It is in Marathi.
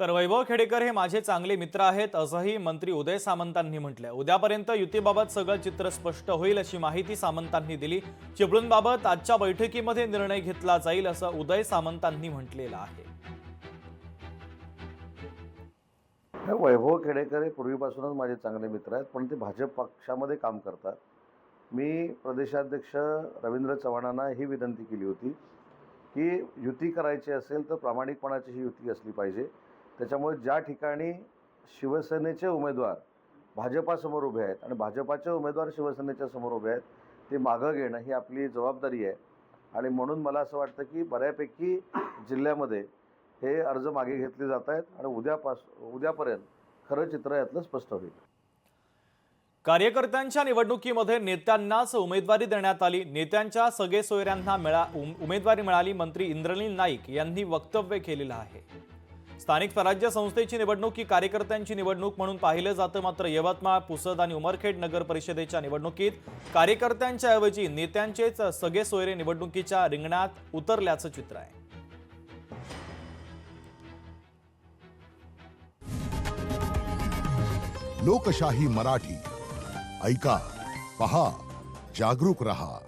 तर वैभव खेडेकर हे माझे चांगले मित्र आहेत असंही मंत्री उदय सामंतांनी म्हटलंय। उद्यापर्यंत युतीबाबत सगळं चित्र स्पष्ट होईल अशी माहिती सामंतांनी दिली। चिपळूणबाबत आजच्या बैठकीमध्ये निर्णय घेतला जाईल असं उदय सामंतांनी म्हटलेलं आहे। वैभव खेडेकर हे पूर्वीपासूनच माझे चांगले मित्र आहेत, पण ते भाजप पक्षामध्ये काम करतात। मी प्रदेशाध्यक्ष रवींद्र चव्हाणांना ही विनंती केली होती की युती करायची असेल तर प्रामाणिकपणाची ही युती असली पाहिजे। त्याच्यामुळे ज्या ठिकाणी शिवसेनेचे उमेदवार भाजपासमोर उभे आहेत आणि भाजपाचे उमेदवार शिवसेनेच्या समोर उभे आहेत, ते मागं घेणं ही आपली जबाबदारी आहे। आणि म्हणून मला असं वाटतं की बऱ्यापैकी जिल्ह्यामध्ये हे अर्ज मागे घेतले जात आहेत आणि उद्यापर्यंत खरं चित्र यातलं स्पष्ट होईल। कार्यकर्त्यांच्या निवडणुकीमध्ये नेत्यांनाच उमेदवारी देण्यात आली। नेत्यांच्या सगळे सोयऱ्यांना उमेदवारी मिळाली। मंत्री इंद्रनील नाईक यांनी वक्तव्य केलेलं आहे। स्थानिक स्वराज्य संस्थेची निवडणूक ही कार्यकर्त्यांची निवडणूक म्हणून पाहिलं जातं, मात्र यवतमाळ, पुसद आणि उमरखेड नगर परिषदेच्या निवडणुकीत कार्यकर्त्यांच्या ऐवजी नेत्यांचेच सगळे सोयरे निवडणुकीच्या रिंगणात उतरल्याचं चित्र आहे। लोकशाही मराठी ऐका, पहा, जागरूक रहा।